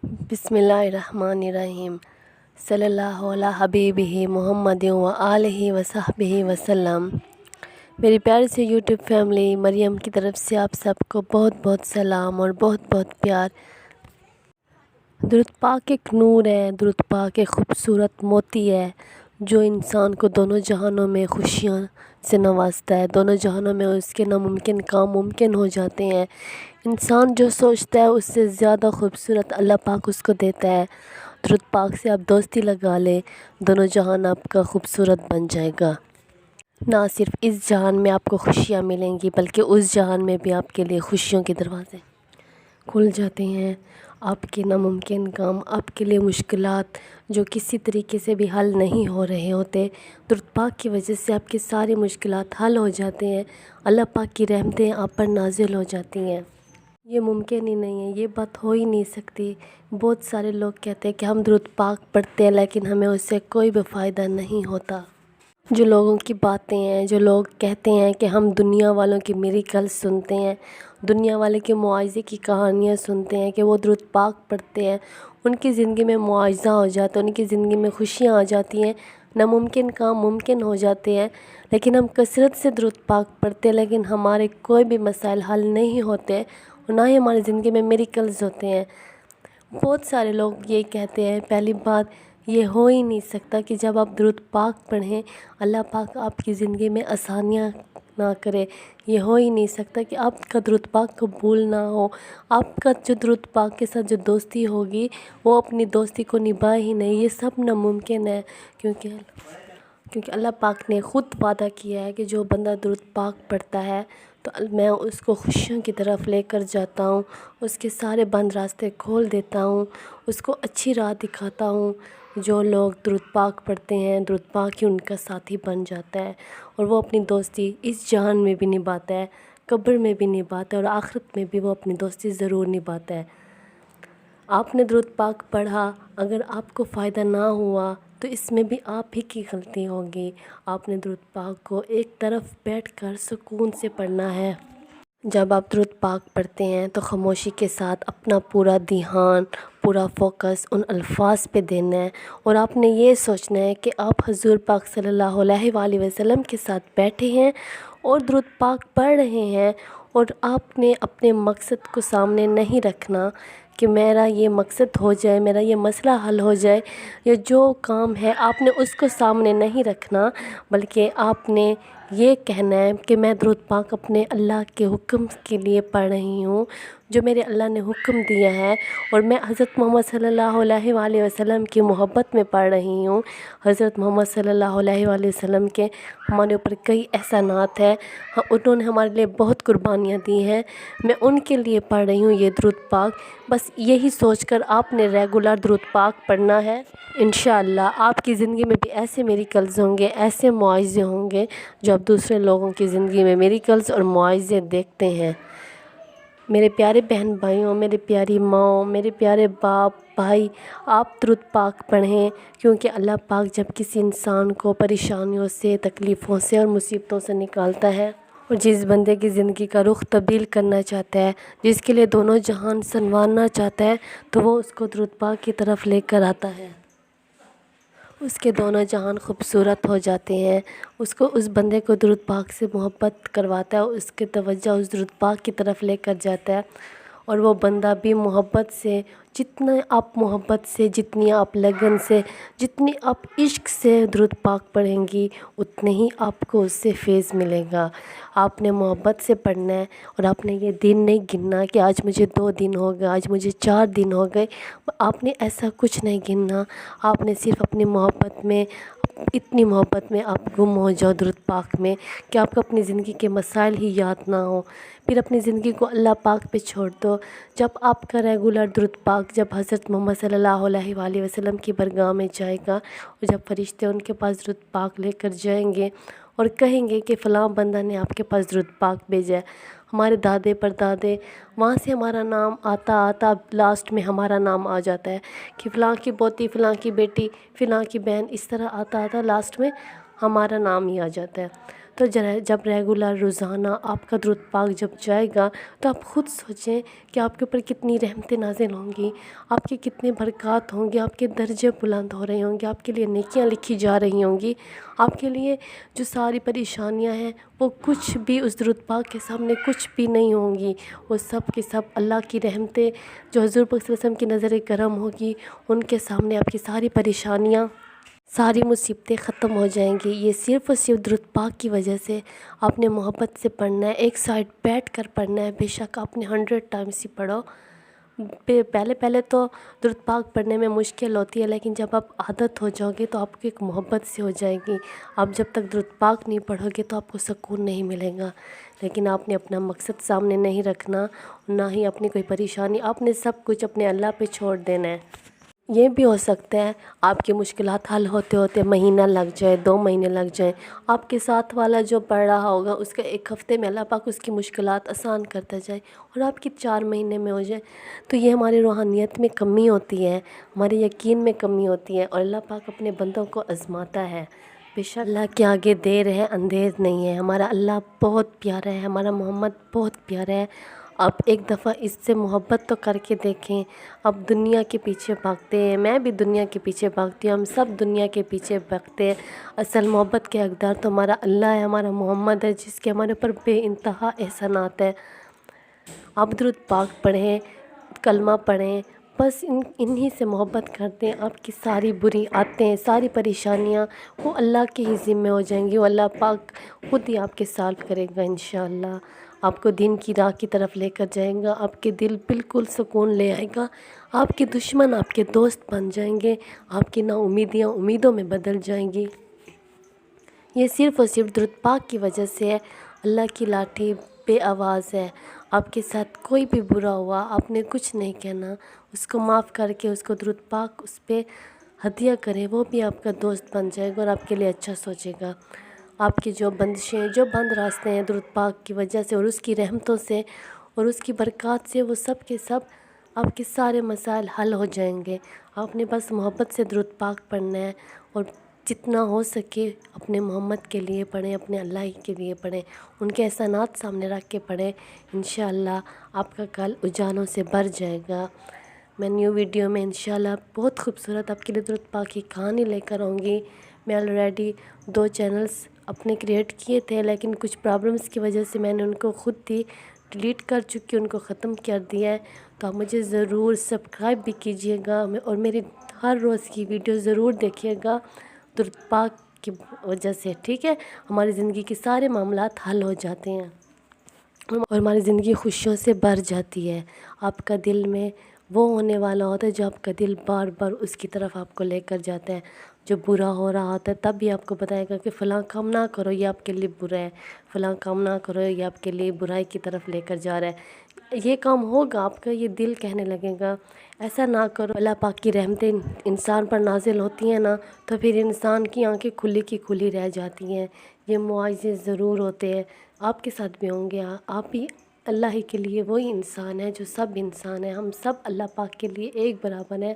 بسم اللہ الرحمن الرحیم صلی اللہ علی حبیبہ محمد و آلہ و صحبہ وسلم۔ میری پیاری سے یوٹیوب فیملی مریم کی طرف سے آپ سب کو بہت بہت سلام اور بہت بہت پیار۔ درود پاک ایک نور ہے، درود پاک ایک خوبصورت موتی ہے جو انسان کو دونوں جہانوں میں خوشیاں سے نوازتا ہے، دونوں جہانوں میں اس کے ناممکن کام ممکن ہو جاتے ہیں۔ انسان جو سوچتا ہے اس سے زیادہ خوبصورت اللہ پاک اس کو دیتا ہے۔ درود پاک سے آپ دوستی لگا لیں، دونوں جہان آپ کا خوبصورت بن جائے گا۔ نہ صرف اس جہان میں آپ کو خوشیاں ملیں گی بلکہ اس جہان میں بھی آپ کے لیے خوشیوں کے دروازے کھل جاتے ہیں۔ آپ کے ناممکن کام، آپ کے لیے مشکلات جو کسی طریقے سے بھی حل نہیں ہو رہے ہوتے، درود پاک کی وجہ سے آپ کی ساری مشکلات حل ہو جاتے ہیں۔ اللہ پاک کی رحمتیں آپ پر نازل ہو جاتی ہیں۔ یہ ممکن ہی نہیں ہے، یہ بات ہو ہی نہیں سکتی۔ بہت سارے لوگ کہتے ہیں کہ ہم درود پاک پڑھتے ہیں لیکن ہمیں اس سے کوئی بھی فائدہ نہیں ہوتا۔ جو لوگوں کی باتیں ہیں، جو لوگ کہتے ہیں کہ ہم دنیا والوں کی میریکل سنتے ہیں، دنیا والے کے معاجزے کی کہانیاں سنتے ہیں کہ وہ درود پاک پڑھتے ہیں، ان کی زندگی میں معاجزہ ہو جاتا ہے، ان کی زندگی میں خوشیاں آ جاتی ہیں، ناممکن کام ممکن ہو جاتے ہیں۔ لیکن ہم کثرت سے درود پاک پڑھتے ہیں لیکن ہمارے کوئی بھی مسائل حل نہیں ہوتے اور نہ ہی ہماری زندگی میں میریکلز ہوتے ہیں۔ بہت سارے لوگ یہ کہتے ہیں، پہلی بات یہ ہو ہی نہیں سکتا کہ جب آپ درود پاک پڑھیں اللہ پاک آپ کی زندگی میں آسانیاں نہ کرے۔ یہ ہو ہی نہیں سکتا کہ آپ کا درود پاک قبول نہ ہو، آپ کا جو درود پاک کے ساتھ جو دوستی ہوگی وہ اپنی دوستی کو نبھائے ہی نہیں۔ یہ سب ناممکن ہے کیونکہ اللہ پاک نے خود وعدہ کیا ہے کہ جو بندہ درود پاک پڑھتا ہے تو میں اس کو خوشیوں کی طرف لے کر جاتا ہوں، اس کے سارے بند راستے کھول دیتا ہوں، اس کو اچھی راہ دکھاتا ہوں۔ جو لوگ درود پاک پڑھتے ہیں، درود پاک ہی ان کا ساتھی بن جاتا ہے اور وہ اپنی دوستی اس جہان میں بھی نبھاتا ہے، قبر میں بھی نبھاتا ہے اور آخرت میں بھی وہ اپنی دوستی ضرور نبھاتا ہے۔ آپ نے درود پاک پڑھا، اگر آپ کو فائدہ نہ ہوا تو اس میں بھی آپ ہی کی غلطی ہوگی۔ آپ نے درود پاک کو ایک طرف بیٹھ کر سکون سے پڑھنا ہے۔ جب آپ درود پاک پڑھتے ہیں تو خاموشی کے ساتھ اپنا پورا دھیان، پورا فوکس ان الفاظ پہ دینا ہے اور آپ نے یہ سوچنا ہے کہ آپ حضور پاک صلی اللہ علیہ وآلہ وسلم کے ساتھ بیٹھے ہیں اور درود پاک پڑھ رہے ہیں، اور آپ نے اپنے مقصد کو سامنے نہیں رکھنا کہ میرا یہ مقصد ہو جائے، میرا یہ مسئلہ حل ہو جائے، یا جو کام ہے آپ نے اس کو سامنے نہیں رکھنا، بلکہ آپ نے یہ کہنا ہے کہ میں درود پاک اپنے اللہ کے حکم کے لیے پڑھ رہی ہوں، جو میرے اللہ نے حکم دیا ہے، اور میں حضرت محمد صلی اللہ علیہ وآلہ وسلم کی محبت میں پڑھ رہی ہوں۔ حضرت محمد صلی اللہ علیہ وآلہ وسلم کے ہمارے اوپر کئی احسانات ہیں، انہوں نے ہمارے لیے بہت قربانیاں دی ہیں، میں ان کے لیے پڑھ رہی ہوں یہ درود پاک۔ بس یہی سوچ کر آپ نے ریگولر درود پاک پڑھنا ہے۔ انشاءاللہ آپ کی زندگی میں بھی ایسے میریکلز ہوں گے، ایسے معاجزے ہوں گے جو آپ دوسرے لوگوں کی زندگی میں میریکلز اور معاجزے دیکھتے ہیں۔ میرے پیارے بہن بھائیوں، میرے پیاری ماں، میرے پیارے باپ بھائی، آپ درود پاک پڑھیں، کیونکہ اللہ پاک جب کسی انسان کو پریشانیوں سے، تکلیفوں سے اور مصیبتوں سے نکالتا ہے اور جس بندے کی زندگی کا رخ تبدیل کرنا چاہتا ہے، جس کے لیے دونوں جہان سنوارنا چاہتا ہے، تو وہ اس کو درود پاک کی طرف لے کر آتا ہے۔ اس کے دونوں جہان خوبصورت ہو جاتے ہیں، اس بندے کو درود پاک سے محبت کرواتا ہے، اس کے توجہ اس درود پاک کی طرف لے کر جاتا ہے، اور وہ بندہ بھی محبت سے، جتنا آپ محبت سے، جتنی آپ لگن سے، جتنی آپ عشق سے درود پاک پڑھیں گی اتنے ہی آپ کو اس سے فیض ملے گا۔ آپ نے محبت سے پڑھنا ہے اور آپ نے یہ دن نہیں گننا کہ آج مجھے 2 دن ہو گئے، آج مجھے 4 دن ہو گئے، آپ نے ایسا کچھ نہیں گننا۔ آپ نے صرف اپنی محبت میں، اتنی محبت میں آپ گم ہو جاؤ درود پاک میں کہ آپ کو اپنی زندگی کے مسائل ہی یاد نہ ہو، پھر اپنی زندگی کو اللہ پاک پہ چھوڑ دو۔ جب آپ کا ریگولر درود پاک جب حضرت محمد صلی اللہ علیہ وآلہ وسلم کی بارگاہ میں جائے گا اور جب فرشتے ان کے پاس درود پاک لے کر جائیں گے اور کہیں گے کہ فلاں بندہ نے آپ کے پاس درود پاک بھیجا ہے، ہمارے دادے پردادے وہاں سے ہمارا نام آتا آتا لاسٹ میں ہمارا نام آ جاتا ہے کہ فلاں کی پوتی، فلاں کی بیٹی، فلاں کی بہن، اس طرح آتا آتا لاسٹ میں ہمارا نام ہی آ جاتا ہے۔ تو جب ریگولر روزانہ آپ کا درود پاک جب جائے گا تو آپ خود سوچیں کہ آپ کے اوپر کتنی رحمتیں نازل ہوں گی، آپ کے کتنے برکات ہوں گے، آپ کے درجے بلند ہو رہے ہوں گے، آپ کے لیے نیکیاں لکھی جا رہی ہوں گی، آپ کے لیے جو ساری پریشانیاں ہیں وہ کچھ بھی اس درود پاک کے سامنے کچھ بھی نہیں ہوں گی۔ وہ سب کے سب اللہ کی رحمتیں جو حضور پاک صلی اللہ علیہ وسلم کی نظر کرم ہوگی، ان کے سامنے آپ کی ساری پریشانیاں، ساری مصیبتیں ختم ہو جائیں گی۔ یہ صرف اور صرف درود پاک کی وجہ سے آپ نے محبت سے پڑھنا ہے، ایک سائڈ بیٹھ کر پڑھنا ہے۔ بے شک آپ نے 100 ٹائمز ہی پڑھو۔ پہلے تو درود پاک پڑھنے میں مشکل ہوتی ہے، لیکن جب آپ عادت ہو جاؤ گے تو آپ کو ایک محبت سے ہو جائے گی۔ آپ جب تک درود پاک نہیں پڑھو گے تو آپ کو سکون نہیں ملے گا، لیکن آپ نے اپنا مقصد سامنے نہیں رکھنا، نہ ہی اپنی کوئی پریشانی، آپ نے سب کچھ اپنے اللہ پہ چھوڑ دینا ہے۔ یہ بھی ہو سکتا ہے آپ کی مشکلات حل ہوتے ہوتے مہینہ لگ جائے، 2 مہینے لگ جائیں، آپ کے ساتھ والا جو پڑھ رہا ہوگا اس کا 1 ہفتے میں اللہ پاک اس کی مشکلات آسان کرتا جائے اور آپ کی 4 مہینے میں ہو جائے۔ تو یہ ہماری روحانیت میں کمی ہوتی ہے، ہمارے یقین میں کمی ہوتی ہے، اور اللہ پاک اپنے بندوں کو آزماتا ہے۔ بے شک اللہ کے آگے دیر ہے اندھیر نہیں ہے۔ ہمارا اللہ بہت پیارا ہے، ہمارا محمد بہت پیارا ہے۔ آپ ایک دفعہ اس سے محبت تو کر کے دیکھیں۔ اب دنیا کے پیچھے بھاگتے ہیں، میں بھی دنیا کے پیچھے بھاگتی ہوں، ہم سب دنیا کے پیچھے بھاگتے ہیں۔ اصل محبت کے حقدار تو ہمارا اللہ ہے، ہمارا محمد ہے، جس کے ہمارے اوپر بے انتہا احسانات ہیں۔ آپ درود پاک پڑھیں، کلمہ پڑھیں، بس انہی سے محبت کرتے ہیں، آپ کی ساری بری عادتیں، ساری پریشانیاں وہ اللہ کے ہی ذمہ ہو جائیں گی، وہ اللہ پاک خود ہی آپ کے سالو کرے گا انشاءاللہ۔ آپ کو دین کی راہ کی طرف لے کر جائیں گا، آپ کے دل بالکل سکون لے آئے گا، آپ کے دشمن آپ کے دوست بن جائیں گے، آپ کی نا امیدیاں امیدوں میں بدل جائیں گی۔ یہ صرف اور صرف درود پاک کی وجہ سے ہے۔ اللہ کی لاٹھی بے آواز ہے۔ آپ کے ساتھ کوئی بھی برا ہوا، آپ نے کچھ نہیں کہنا، اس کو معاف کر کے اس کو درود پاک اس پہ ہدیہ کرے، وہ بھی آپ کا دوست بن جائے گا اور آپ کے لیے اچھا سوچے گا۔ آپ کی جو بندشیں، جو بند راستے ہیں درود پاک کی وجہ سے اور اس کی رحمتوں سے اور اس کی برکات سے، وہ سب کے سب آپ کے سارے مسائل حل ہو جائیں گے۔ آپ نے بس محبت سے درود پاک پڑھنا ہے، اور جتنا ہو سکے اپنے محمد کے لیے پڑھیں، اپنے اللہ ہی کے لیے پڑھیں، ان کے احسانات سامنے رکھ کے پڑھیں۔ انشاءاللہ آپ کا کل اجالوں سے بھر جائے گا۔ میں نیو ویڈیو میں انشاءاللہ بہت خوبصورت آپ کے لیے درود پاک کی کہانی لے کر آؤں گی۔ میں آلریڈی 2 چینلز اپنے کریٹ کیے تھے، لیکن کچھ پرابلمس کی وجہ سے میں نے ان کو خود ہی ڈیلیٹ کر چکی، ان کو ختم کر دیا ہے۔ تو آپ مجھے ضرور سبسکرائب بھی کیجیے گا، اور میری ہر روز کی ویڈیو ضرور دیکھیے گا درود پاک کی وجہ سے، ٹھیک ہے؟ ہماری زندگی کے سارے معاملات حل ہو جاتے ہیں اور ہماری زندگی خوشیوں سے بھر جاتی ہے۔ آپ کا دل میں وہ ہونے والا ہوتا ہے جو آپ کا دل بار بار اس کی طرف آپ کو لے کر جاتا ہے۔ جو برا ہو رہا ہوتا ہے تب بھی آپ کو بتائے گا کہ فلاں کام نہ کرو، یہ آپ کے لیے برا ہے، فلاں کام نہ کرو، یہ آپ کے لیے برائی کی طرف لے کر جا رہا ہے۔ یہ کام ہوگا، آپ کا یہ دل کہنے لگے گا ایسا نہ کرو۔ اللہ پاک کی رحمتیں انسان پر نازل ہوتی ہیں نا، تو پھر انسان کی آنکھیں کھلی کی کھلی رہ جاتی ہیں۔ یہ معاوضے ضرور ہوتے ہیں، آپ کے ساتھ بھی ہوں گے۔ آپ بھی اللہ ہی کے لیے وہی انسان ہے جو سب انسان ہیں، ہم سب اللہ پاک کے لیے ایک برابر ہیں۔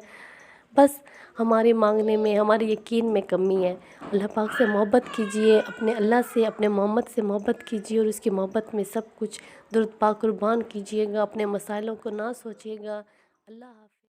بس ہمارے مانگنے میں، ہمارے یقین میں کمی ہے۔ اللہ پاک سے محبت کیجئے، اپنے اللہ سے، اپنے محمد سے محبت کیجئے، اور اس کی محبت میں سب کچھ درود پاک قربان کیجئے گا۔ اپنے مسائلوں کو نہ سوچیے گا۔ اللہ